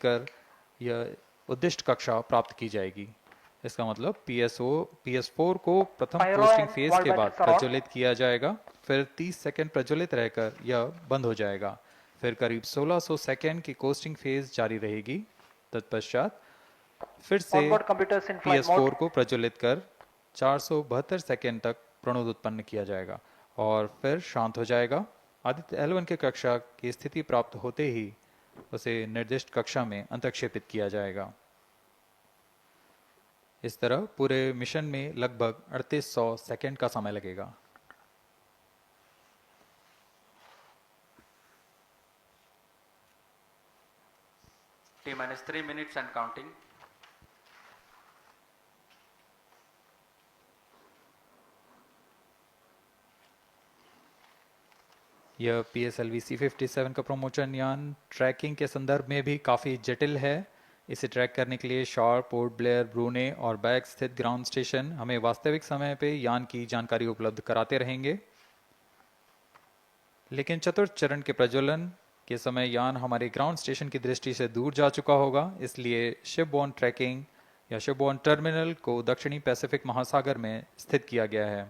कर यह उद्दिष्ट कक्षा प्राप्त की जाएगी। इसका मतलब PS4 को प्रथम कोस्टिंग फेज के बाद प्रज्वलित किया जाएगा, फिर 30 सेकंड प्रज्वलित रहकर यह बंद हो जाएगा, फिर करीब 1600 सेकंड की कोस्टिंग फेज जारी रहेगी। तत्पश्चात फिर से PS4 को प्रज्वलित कर 472 सेकंड तक प्रणोद उत्पन्न किया जाएगा और फिर शांत हो जाएगा। आदित्य L1 के कक्षा की स्थिति प्राप्त होते ही उसे निर्दिष्ट कक्षा में अंतक्षेपित किया जाएगा। इस तरह पूरे मिशन में लगभग 3800 सेकंड का समय लगेगा। T-3 minutes and counting. यह PSLV C57 का प्रमोशन यान ट्रैकिंग के संदर्भ में भी काफ़ी जटिल है। इसे ट्रैक करने के लिए शॉर, पोर्ट ब्लेयर, ब्रूने और बैग स्थित ग्राउंड स्टेशन हमें वास्तविक समय पे यान की जानकारी उपलब्ध कराते रहेंगे। लेकिन चतुर्थ चरण के प्रज्वलन के समय यान हमारे ग्राउंड स्टेशन की दृष्टि से दूर जा चुका होगा, इसलिए शिपबोर्न ट्रैकिंग या शिपबोर्न टर्मिनल को दक्षिणी पैसिफिक महासागर में स्थित किया गया है।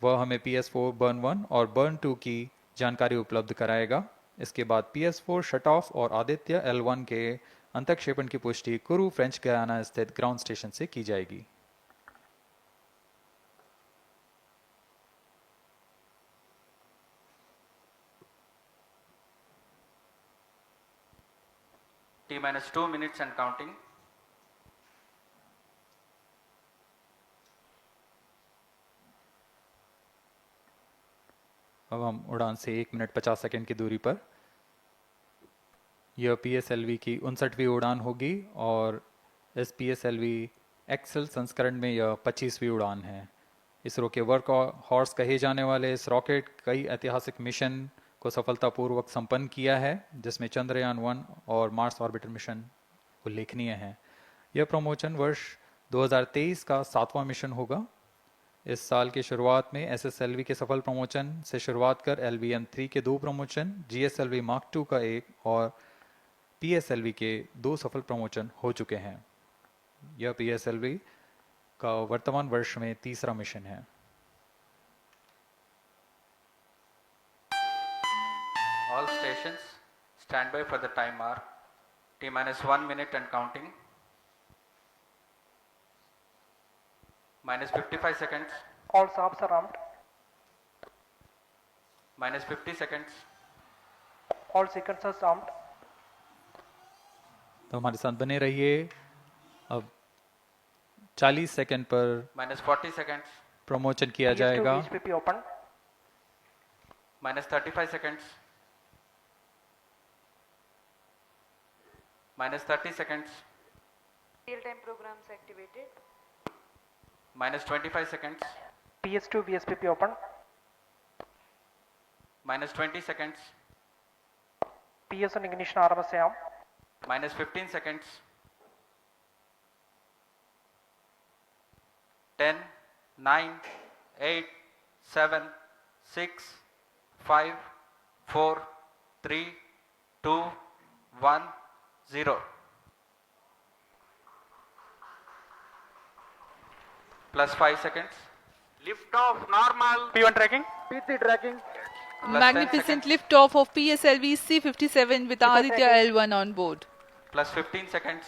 वह हमें PS4 बर्न 1 और बर्न 2 की जानकारी उपलब्ध कराएगा। इसके बाद PS4 शट ऑफ और आदित्य L1 के अंतक्षेपण की पुष्टि कुरु फ्रेंच गयाना स्थित ग्राउंड स्टेशन से की जाएगी। T-2 minutes and counting. अब हम उड़ान से 1 मिनट 50 सेकंड की दूरी पर। यह PSLV की 59वीं उड़ान होगी और इस PSLV एक्सेल संस्करण में यह 25वीं उड़ान है। इसरो के वर्क हॉर्स कहे जाने वाले इस रॉकेट कई ऐतिहासिक मिशन को सफलतापूर्वक संपन्न किया है, जिसमें चंद्रयान 1 और मार्स ऑर्बिटर मिशन उल्लेखनीय हैं। यह प्रमोशन वर्ष 2023 का 7वां मिशन होगा। इस साल की शुरुआत में SSLV के सफल प्रमोशन से शुरुआत कर LVM-3 के 2 प्रमोशन, GSLV Mark II का 1 और PSLV के 2 सफल प्रमोशन हो चुके हैं। यह PSLV का वर्तमान वर्ष में 3रा मिशन है। All stations stand by for the time mark. T-1 minute and counting. Minus 55 seconds. All stops are armed. Minus 50 seconds. All sequencers armed. तो हमारे साथ बने रहिए। अब 40 सेकंड पर Minus 40 seconds. प्रमोशन किया जाएगा। VHPP open. Minus 35 seconds. Minus 30 seconds. Real-time programs activated. Minus 25 seconds. PS2 VSPP open. Minus 20 seconds. PS1 ignition RMS arm. Minus 15 seconds. 10, 9, 8, 7, 6, 5, 4, 3, 2, 1, 0. Plus 5 seconds. Lift off normal. P1 tracking. P3 tracking. Plus 10 Magnificent seconds. liftoff of PSLV C57 with Aditya L1 on board. Plus 15 seconds.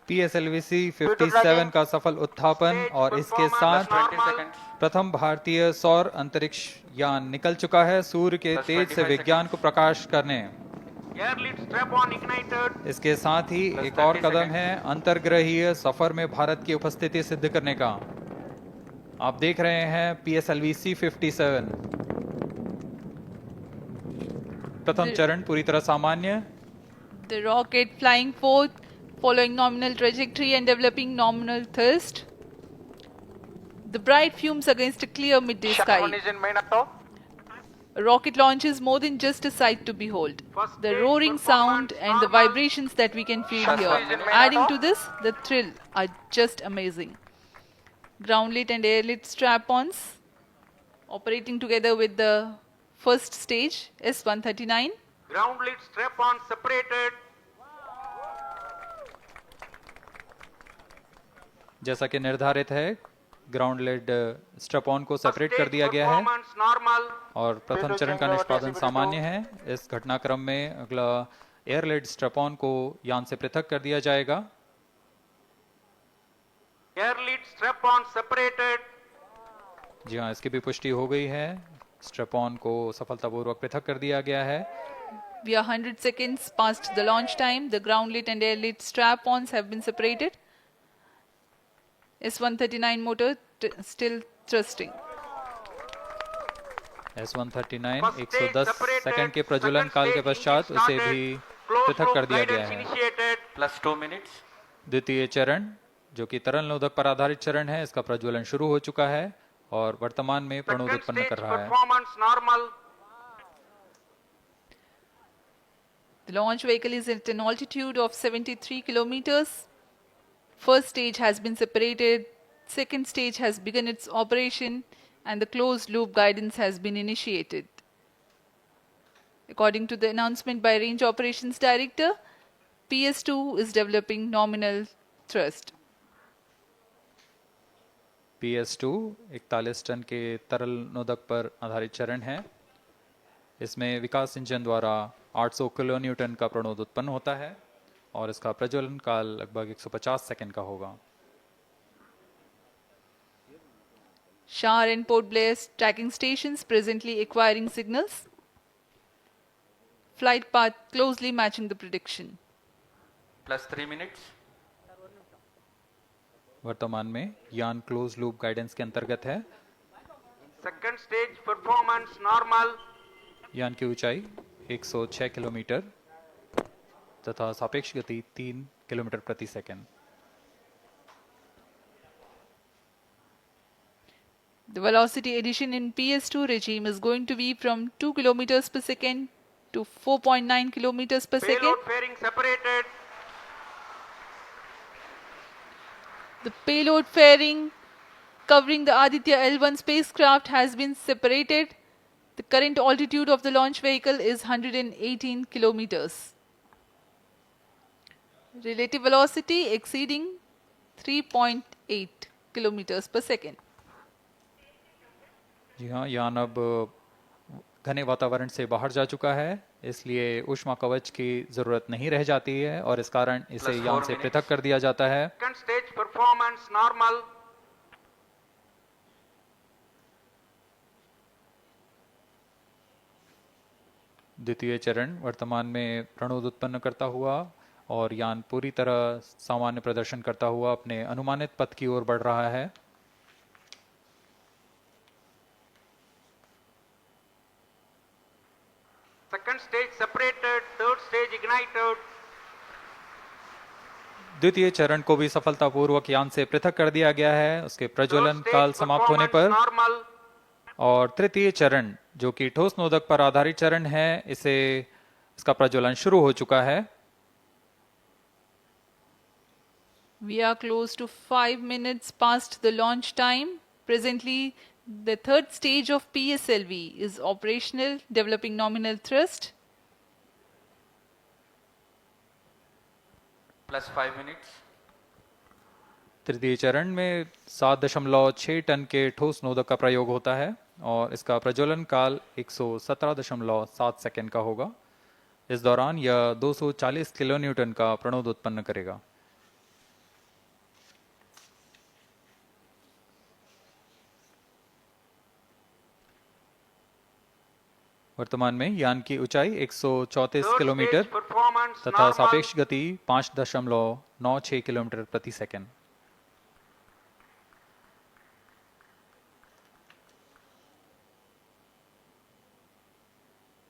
PSLV C57 का सफल उत्थापन और इसके Plus साथ 20 seconds. प्रथम भारतीय सौर अंतरिक्ष यान निकल चुका है सूर्य के Plus तेज से 25 विज्ञान को प्रकाश करने। Air lead strap on ignited. इसके साथ ही Plus एक और 30 कदम seconds. है अंतर्ग्रहीय सफर में भारत की उपस्थिति सिद्ध करने का। आप देख रहे हैं PSLV C57। प्रथम चरण पूरी तरह सामान्य। The rocket flying forth, following nominal trajectory and developing nominal thrust. The bright fumes against a clear midday One sky. is in main auto. A rocket launch is more than just a sight to behold. First The stage roaring sound performance and the normal. vibrations that we can feel First here, stage in main adding auto. to this, the thrill are just amazing. Ground lit and air lit strap-ons operating together with the first stage S139. Ground lead strap on separated. जैसा कि निर्धारित है, ground lead strap on को separate कर Stage दिया गया है performance normal. और प्रथम चरण का निष्पादन सामान्य है। इस घटनाक्रम में अगला एयर लेड स्ट्रैप ऑन को यान से पृथक कर दिया जाएगा। Air lead strap on separated. जी हाँ, इसकी भी पुष्टि हो गई है। स्ट्रैप ऑन को सफलतापूर्वक पृथक कर दिया गया है। We are 100 seconds past the launch time. The ground lit and air lit strap-ons have been separated. S139 motor still thrusting. S139 First stage 110 separated. Second के प्रज्वलन Second काल के stage पश्चात engine उसे started. भी Closed पृथक loop कर दिया गया guidance है। initiated. Plus 2 minutes. द्वितीय चरण जो कि तरल नोदक पर आधारित चरण है, इसका प्रज्वलन शुरू हो चुका है और वर्तमान में प्रणोद Second उत्पन्न stage कर रहा है। performance normal. The launch vehicle is at an altitude of 73 kilometers. First stage has been separated. Second stage has begun its operation and the closed loop guidance has been initiated. According to the announcement by Range Operations Director, PS2 is developing nominal thrust. PS2 41 ton के तरल नोदक पर आधारित चरण है। इसमें विकास engine द्वारा 800 kilo Newton का प्रणोद उत्पन्न होता है और इसका प्रज्वलन काल लगभग 150 सेकंड का होगा। Shar and Port Blair tracking stations presently acquiring signals. Flight path closely matching the prediction. Plus 3 minutes. वर्तमान में यान क्लोज लूप गाइडेंस के अंतर्गत है। Second stage performance normal. यान की ऊंचाई 106 किलोमीटर तथा सापेक्ष गति 3 किलोमीटर प्रति second. The velocity addition in PS2 regime is going to be from 2 kilometers per second to 4.9 kilometers per second. Payload fairing separated. The payload fairing covering the Aditya L1 spacecraft has been separated. The current altitude of the launch vehicle is 118 kilometers. Relative velocity exceeding 3.8 kilometers per second. जी हाँ, यान अब घने वातावरण से बाहर जा चुका है, इसलिए ऊष्मा कवच की जरूरत नहीं रह जाती है और इस कारण इसे Plus यान 4 से minutes. पृथक कर दिया जाता है। Second stage performance normal. द्वितीय चरण वर्तमान में प्रणोद उत्पन्न करता हुआ और यान पूरी तरह सामान्य प्रदर्शन करता हुआ अपने अनुमानित पथ की ओर बढ़ रहा है। Second stage separated. Third stage ignited. द्वितीय चरण को भी सफलतापूर्वक यान से पृथक कर दिया गया है उसके प्रज्वलन Third stage काल समाप्त होने performance पर। normal. और तृतीय चरण जो कि ठोस नोदक पर आधारित चरण है, इसका प्रज्वलन शुरू हो चुका है। We are close to 5 minutes past the launch time. Presently, the third stage of PSLV is operational, developing nominal thrust. Plus 5 minutes. तृतीय चरण में 7.6 टन के ठोस नोदक का प्रयोग होता है और इसका प्रज्वलन काल 117.7 सेकंड का होगा। इस दौरान यह 240 किलो न्यूटन का प्रणोद उत्पन्न करेगा। वर्तमान में यान की ऊंचाई 134 Third किलोमीटर stage performance तथा normal. सापेक्ष गति 5.96 किलोमीटर प्रति सेकंड।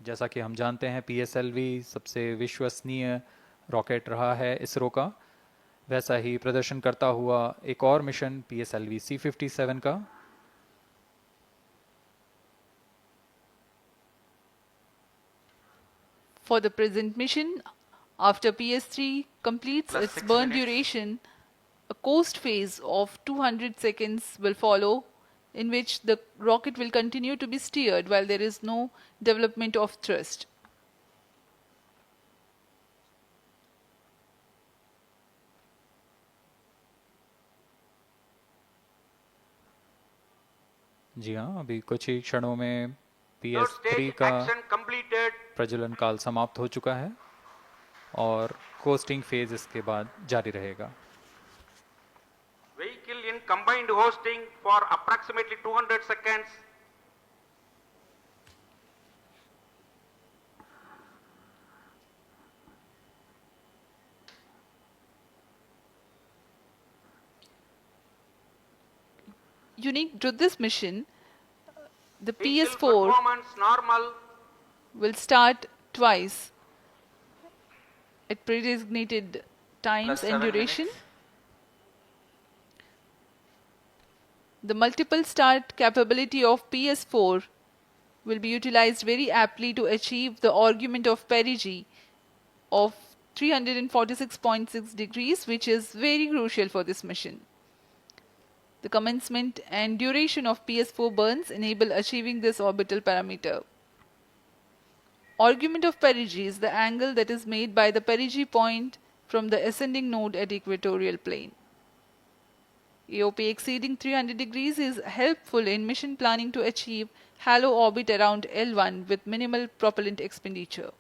जैसा कि हम जानते हैं, PSLV सबसे विश्वसनीय रॉकेट रहा है इसरो का। वैसा ही प्रदर्शन करता हुआ एक और मिशन PSLV C57 का। For the present mission, after PS3 completes Plus its 6 burn minutes. duration, a coast phase of 200 seconds will follow, in which the rocket will continue to be steered while there is no development of thrust. जी हाँ, अभी कुछ ही क्षणों में Third PS3 stage का action completed. प्रज्वलन काल समाप्त हो चुका है और कोस्टिंग फेज इसके बाद जारी रहेगा। Vehicle in combined hosting for approximately 200 seconds. Unique to this mission, the Vehicle PS4 performance normal. will start twice at pre-designated times Plus and 7 duration. minutes. The multiple start capability of PS4 will be utilized very aptly to achieve the argument of perigee of 346.6 degrees, which is very crucial for this mission. The commencement and duration of PS4 burns enable achieving this orbital parameter. Argument of perigee is the angle that is made by the perigee point from the ascending node at equatorial plane. AOP exceeding 300 degrees is helpful in mission planning to achieve halo orbit around L1 with minimal propellant expenditure.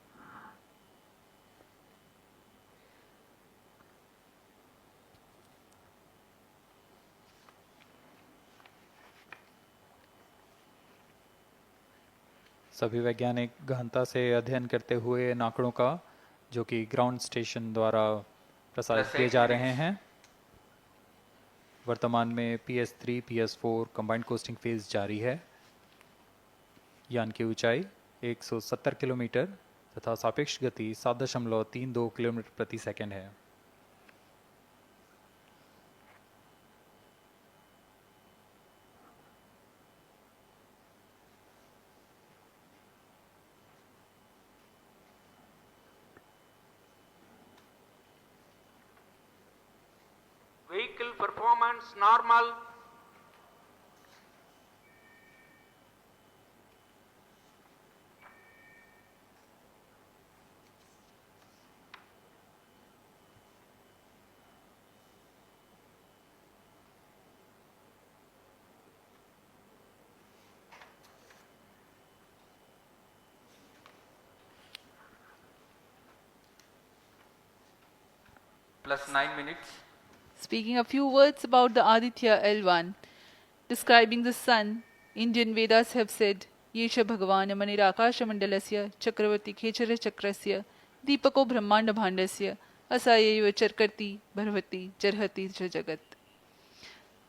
सभी वैज्ञानिक गहनता से अध्ययन करते हुए इन आंकड़ों का, जो कि ग्राउंड स्टेशन द्वारा प्रसारित Plus किए 8 जा minutes. रहे हैं। वर्तमान में PS3 PS4 combined costing phase जारी है। यान की ऊंचाई 170 किलोमीटर तथा सापेक्ष गति 7.32 किलोमीटर प्रति सेकंड है। Vehicle performance normal. Plus 9 minutes. Speaking a few words about the Aditya L1, describing the sun, Indian Vedas have said, Yesha Bhagavan Manirakash Mandalasya Chakravarti Khechara Chakrasya Deepako Brahmanda Bhandasya Asayeva Charkarti Bharvati Jarhati Jagat.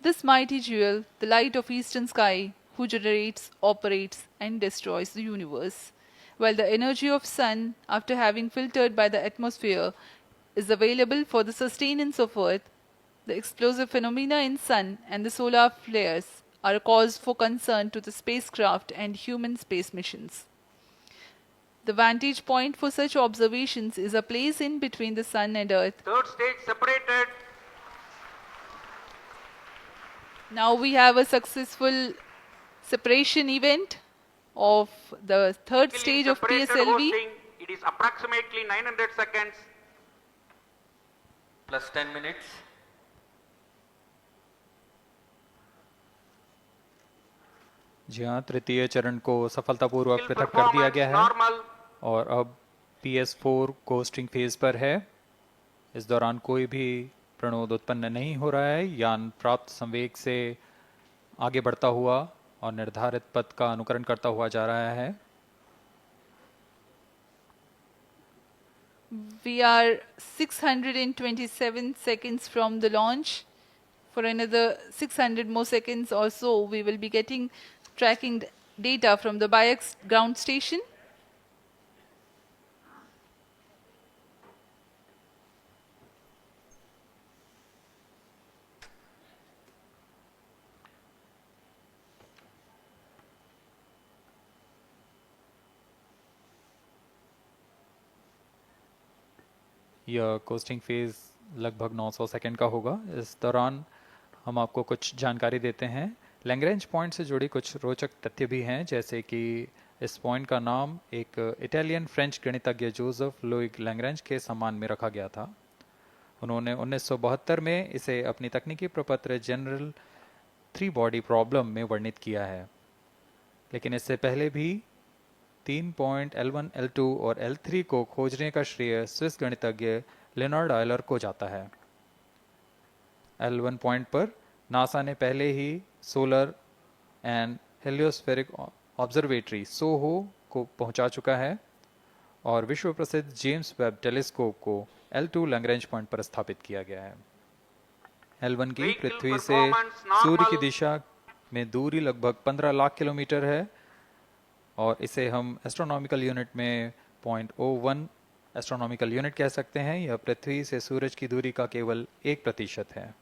This mighty jewel, the light of eastern sky, who generates, operates, and destroys the universe, while the energy of sun, after having filtered by the atmosphere, is available for the sustenance of earth, the explosive phenomena in sun and the solar flares are a cause for concern to the spacecraft and human space missions. The vantage point for such observations is a place in between the sun and earth. Third stage separated. Now we have a successful separation event of the third Vehicle in stage of separated PSLV. hosting. It is approximately 900 seconds. Plus 10 minutes. जी हाँ, तृतीय चरण को सफलतापूर्वक Vehicle पृथक कर दिया performance गया है normal. और अब PS4 कोस्टिंग फेज पर है। इस दौरान कोई भी प्रणोद उत्पन्न नहीं हो रहा है। यान प्राप्त संवेग से आगे बढ़ता हुआ और निर्धारित पथ का अनुकरण करता हुआ जा रहा है। We are 627 seconds from the launch. For another 600 more seconds or so, we will be getting tracking data from the BIAX ground station. यह कोस्टिंग फेज लगभग 900 सेकंड का होगा। इस दौरान हम आपको कुछ जानकारी देते हैं। लैग्रेंज पॉइंट से जुड़ी कुछ रोचक तथ्य भी हैं, जैसे कि इस पॉइंट का नाम एक इटालियन फ्रेंच गणितज्ञ जोसेफ लुइग लैग्रेंज के सम्मान में रखा गया था। उन्होंने 1972 में इसे अपनी तकनीकी प्रपत्र जनरल 3 बॉडी प्रॉब्लम में वर्णित किया है। लेकिन इससे पहले भी 3 पॉइंट L1, L2 और L3 को खोजने का श्रेय स्विस गणितज्ञ लियोनार्ड ऑयलर को जाता है। L1 पॉइंट पर नासा ने पहले ही सोलर एंड हेलियोस्फेरिक ऑब्जर्वेटरी सोहो को पहुंचा चुका है और विश्व प्रसिद्ध जेम्स वेब टेलीस्कोप को L2 लैग्रेंज पॉइंट पर स्थापित किया गया है। L1 की Vehicle पृथ्वी से performance सूर्य की normal. दिशा में दूरी लगभग 15 लाख किलोमीटर है और इसे हम एस्ट्रोनॉमिकल यूनिट में 0.01 एस्ट्रोनॉमिकल यूनिट कह सकते हैं। यह पृथ्वी से सूरज की दूरी का केवल 1% है।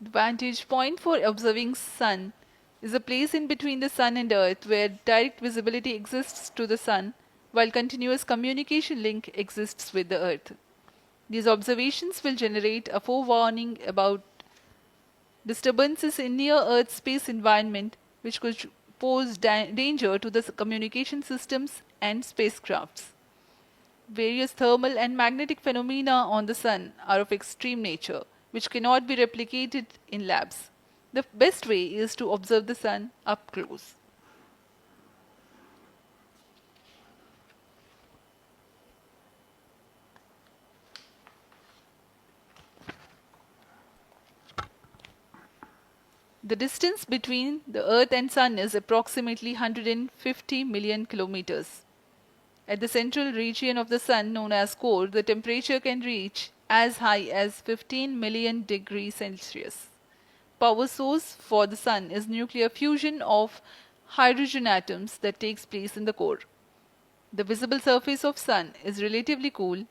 The vantage point for observing sun is a place in between the sun and earth where direct visibility exists to the sun while continuous communication link exists with the earth. These observations will generate a forewarning about disturbances in near earth space environment which could pose danger to the communication systems and spacecrafts. Various thermal and magnetic phenomena on the sun are of extreme nature, which cannot be replicated in labs. The best way is to observe the sun up close. The distance between the Earth and Sun is approximately 150 million kilometers. At the central region of the Sun, known as core, the temperature can reach as high as 15 million degrees Celsius. Power source for the Sun is nuclear fusion of hydrogen atoms that takes place in the core. The visible surface of Sun is relatively cool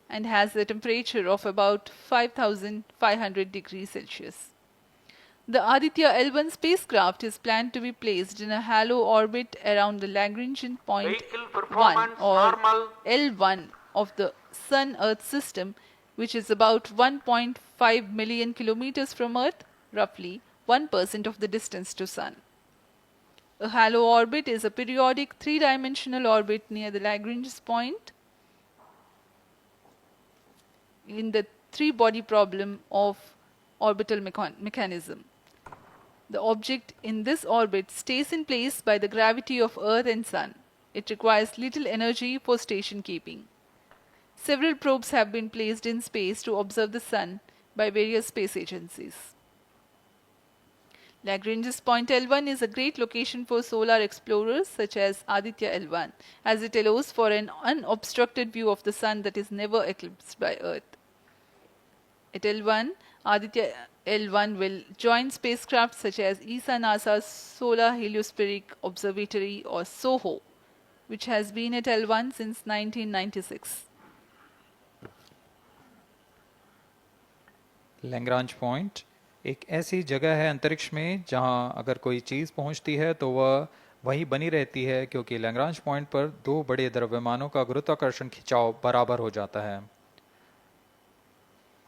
and has a temperature of about 5500 degrees Celsius. The Aditya L1 spacecraft is planned to be placed in a halo orbit around the Lagrangian point Vehicle 1 performance or normal. L1 of the Sun-Earth system, which is about 1.5 million kilometers from Earth, roughly 1% of the distance to Sun. A halo orbit is a periodic three-dimensional orbit near the Lagrange point in the three-body problem of orbital mechanism. The object in this orbit stays in place by the gravity of Earth and Sun. It requires little energy for station keeping. Several probes have been placed in space to observe the Sun by various space agencies. Lagrange's point L1 is a great location for solar explorers such as Aditya L1, as it allows for an unobstructed view of the Sun that is never eclipsed by Earth. At L1, Aditya L1 will join spacecraft such as ESA NASA's Solar Heliospheric Observatory or SOHO, which has been at L1 since 1996. Lagrange point एक ऐसी जगह है अंतरिक्ष में जहां अगर कोई चीज़ पहुंचती है तो वह वही बनी रहती है, क्योंकि लैग्रांज पॉइंट पर दो बड़े द्रव्यमानों का गुरुत्वाकर्षण खिंचाव बराबर हो जाता है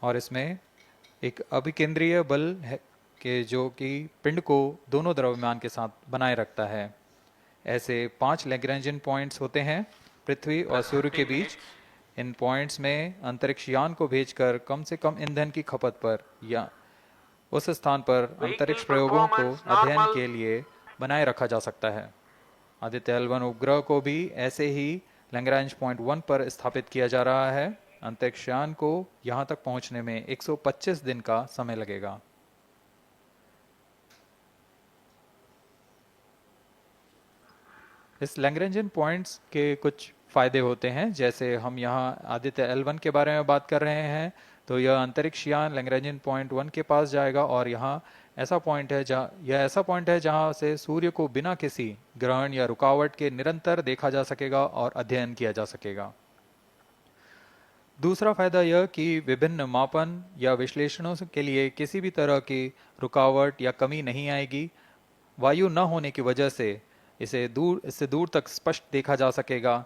और इसमें एक अभिकेंद्रीय बल है कि जो कि पिंड को दोनों द्रव्यमान के साथ बनाए रखता है। ऐसे 5 लैग्रेंजियन पॉइंट्स होते हैं पृथ्वी और सूर्य के बीच। इन पॉइंट्स में अंतरिक्ष यान को भेजकर कम से कम ईंधन की खपत पर या उस स्थान पर अंतरिक्ष प्रयोगों को अध्ययन के लिए बनाए रखा जा सकता है। आदित्य L1 उपग्रह को भी ऐसे ही लैग्रांज पॉइंट 1 पर स्थापित किया जा रहा है। अंतरिक्ष यान को यहां तक पहुंचने में 125 दिन का समय लगेगा। इस लैग्रेंजियन पॉइंट्स के कुछ फायदे होते हैं, जैसे हम यहाँ आदित्य L1 के बारे में बात कर रहे हैं तो यह अंतरिक्ष यान लैग्रेंजियन पॉइंट 1 के पास जाएगा और यहाँ ऐसा पॉइंट है जहाँ से सूर्य को बिना किसी ग्रहण या रुकावट के निरंतर देखा जा सकेगा और अध्ययन किया जा सकेगा। दूसरा फायदा यह कि विभिन्न मापन या विश्लेषणों के लिए किसी भी तरह की रुकावट या कमी नहीं आएगी। वायु न होने की वजह से इससे दूर तक स्पष्ट देखा जा सकेगा।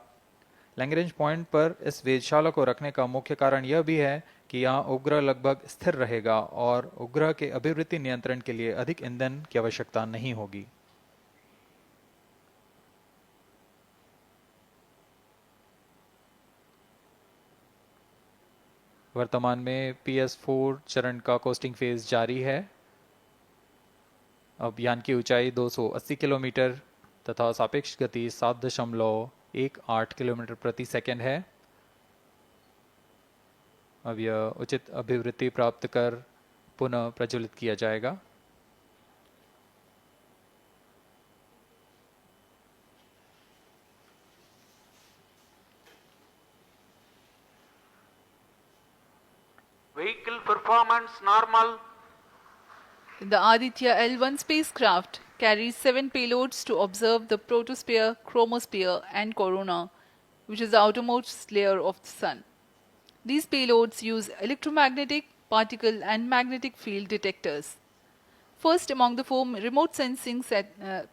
लैग्रेंज पॉइंट पर इस वेधशाला को रखने का मुख्य कारण यह भी है कि यहाँ उपग्रह लगभग स्थिर रहेगा और उपग्रह के अभिवृत्ति नियंत्रण के लिए अधिक ईंधन की आवश्यकता नहीं होगी। वर्तमान में PS4 चरण का कोस्टिंग फेज जारी है अब यान की ऊंचाई 280 किलोमीटर तथा सापेक्ष गति 7.18 किलोमीटर प्रति सेकंड है। अब यह उचित अभिवृद्धि प्राप्त कर पुनः प्रज्वलित किया जाएगा। Vehicle performance normal. The Aditya L1 spacecraft carries 7 payloads to observe the protosphere, chromosphere, and corona, which is the outermost layer of the Sun. These payloads use electromagnetic, particle, and magnetic field detectors. First among the 4 remote sensing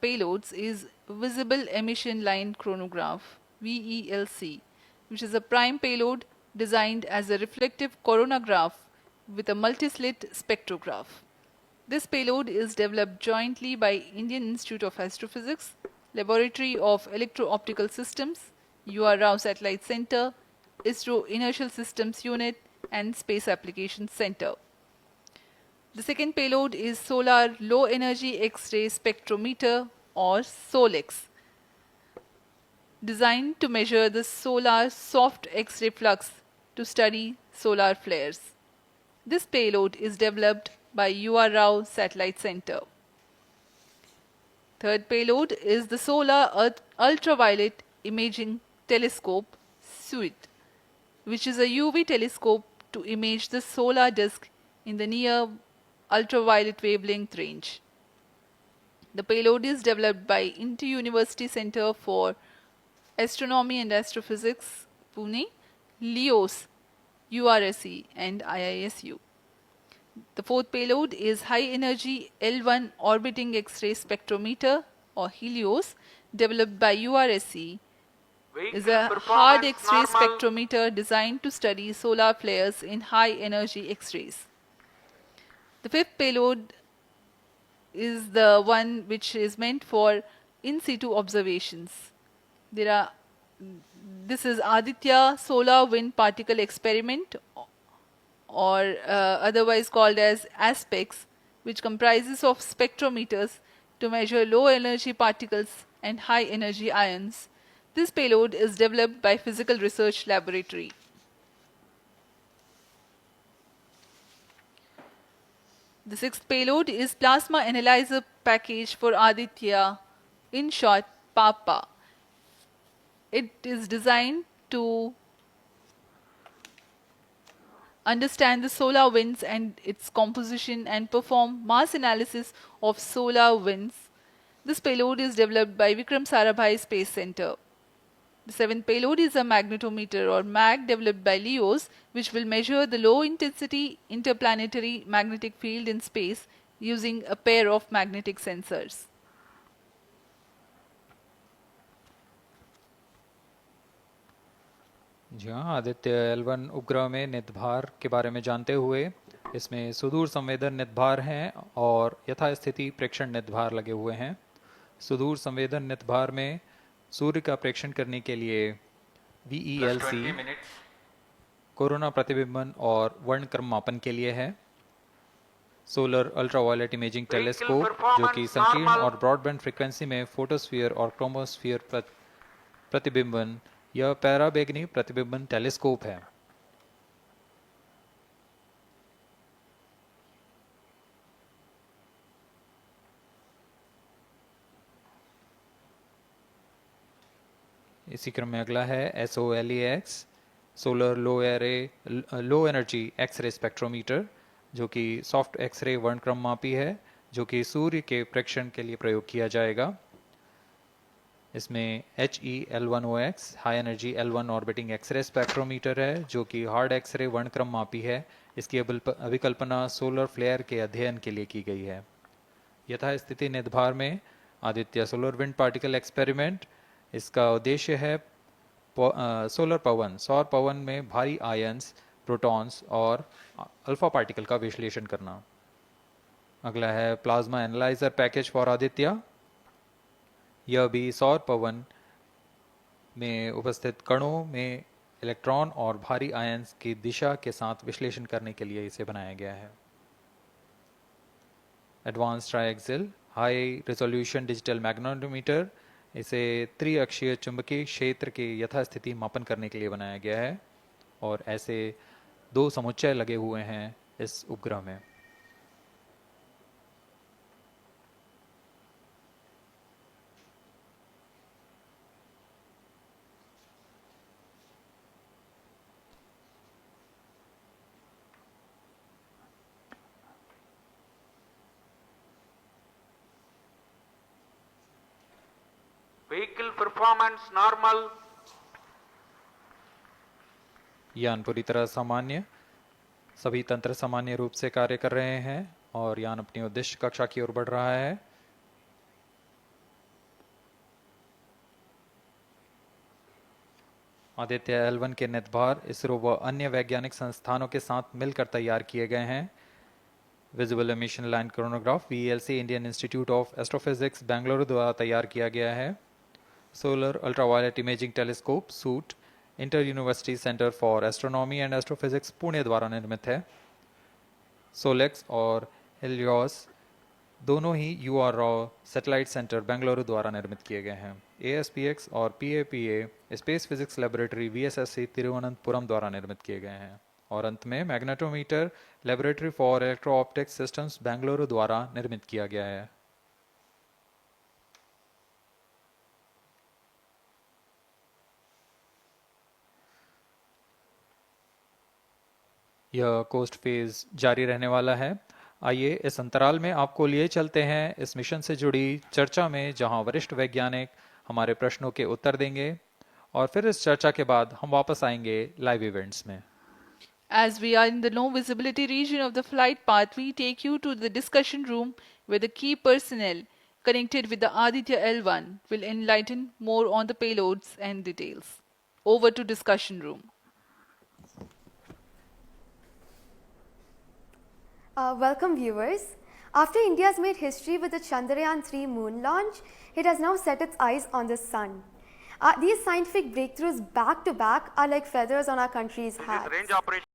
payloads is Visible Emission Line Chronograph (VELC), which is a prime payload designed as a reflective coronagraph with a multi-slit spectrograph. This payload is developed jointly by Indian Institute of Astrophysics, Laboratory of Electro-Optical Systems, UR Rao Satellite Center, ISRO Inertial Systems Unit, and Space Applications Center. The second payload is Solar Low Energy X-ray Spectrometer, or SOLEX, designed to measure the solar soft X-ray flux to study solar flares. This payload is developed by UR Rao Satellite Center. Third payload is the Solar Earth Ultraviolet Imaging Telescope SUIT, which is a UV telescope to image the solar disk in the near ultraviolet wavelength range. The payload is developed by Inter-University Center for Astronomy and Astrophysics, Pune, LEOS, URSE, and IISU. The fourth payload is High Energy L1 Orbiting X-ray Spectrometer, or HELIOS, developed by URSE. Is a hard X-ray spectrometer designed to study solar flares in high energy X-rays. The fifth payload is the one which is meant for in situ observations. This is Aditya Solar Wind Particle Experiment, or otherwise called as ASPEX, which comprises of spectrometers to measure low energy particles and high energy ions. This payload is developed by Physical Research Laboratory. The sixth payload is Plasma Analyzer Package for Aditya, in short PAPA. It is designed to understand the solar winds and its composition and perform mass analysis of solar winds. This payload is developed by Vikram Sarabhai Space Center. The seventh payload is a magnetometer, or MAG, developed by LEOS, which will measure the low intensity interplanetary magnetic field in space using a pair of magnetic sensors. जी हाँ, Aditya L1 उपग्रह में नितभार के बारे में जानते हुए इसमें सुदूर संवेदन नितभार हैं और यथास्थिति प्रेक्षण नितभार लगे हुए हैं। सुदूर संवेदन नितभार में सूर्य का प्रेक्षण करने के लिए VELC कोरोना प्रतिबिंबन और वर्णक्रम मापन के लिए है। सोलर अल्ट्रावायलेट इमेजिंग टेलीस्कोप, जो कि संकीर्ण और ब्रॉडबैंड फ्रीक्वेंसी में फोटोस्फीयर और क्रोमोस्फीयर प्रतिबिंबन, यह पैराबैंगनी प्रतिबिंबन टेलीस्कोप है। इसी क्रम में अगला है SOLEX, solar low energy x-ray spectrometer, जो कि सॉफ्ट एक्सरे वर्णक्रम मापी है, जो कि सूर्य के प्रेक्षण के लिए प्रयोग किया जाएगा। इसमें HEL1OX high energy L1 orbiting x-ray spectrometer है, जो कि हार्ड एक्सरे वर्णक्रम मापी है। इसकी अभिकल्पना सोलर फ्लेयर के अध्ययन के लिए की गई है। यथास्थिति नितभार में Aditya solar wind particle experiment, इसका उद्देश्य है सोलर पवन, सौर पवन में भारी आयंस, प्रोटॉन्स और अल्फा पार्टिकल का विश्लेषण करना। अगला है plasma analyser package for Aditya. यह भी सौर पवन में उपस्थित कणों में इलेक्ट्रॉन और भारी आयंस की दिशा के साथ विश्लेषण करने के लिए इसे बनाया गया है। Advance triaxial high resolution digital magnetometer, इसे त्रिअक्षीय चुंबकीय क्षेत्र के यथास्थिति मापन करने के लिए बनाया गया है और ऐसे 2 समुच्चय लगे हुए हैं इस उपग्रह में। Vehicle performance normal. यान पूरी तरह सामान्य, सभी तंत्र सामान्य रूप से कार्य कर रहे हैं और यान अपनी उद्देश्य कक्षा की ओर बढ़ रहा है। आदित्य L1 के नितभार इसरो व अन्य वैज्ञानिक संस्थानों के साथ मिलकर तैयार किए गए हैं। Visible emission line chronograph VELC Indian institute of astrophysics Bengaluru द्वारा तैयार किया गया है। Solar ultraviolet imaging telescope suit inter university centre for astronomy and astrophysics Pune द्वारा निर्मित है। सोलेक्स और हेलियोस दोनों ही UR Rao satellite centre Bengaluru द्वारा निर्मित किए गए हैं। ASPX और PAPA space physics laboratory VSSC Thiruvananthapuram द्वारा निर्मित किए गए हैं। और अंत में magnetometer laboratory for electro optics systems Bengaluru द्वारा निर्मित किया गया है। यह कोस्ट फेज जारी रहने वाला है। आइए इस अंतराल में आपको लिए चलते हैं इस मिशन से जुड़ी चर्चा में, जहां वरिष्ठ वैज्ञानिक हमारे प्रश्नों के उत्तर देंगे और फिर इस चर्चा के बाद हम वापस आएंगे लाइव इवेंट्स में। As we are in the low visibility region of the flight path, we take you to the discussion room where the key personnel connected with the Aditya L1 will enlighten more on the payloads and details. Over to discussion room. Welcome viewers. After India has made history with the Chandrayaan-3 moon launch, it has now set its eyes on the sun. These scientific breakthroughs back to back are like feathers on our country's This hats. is range operation.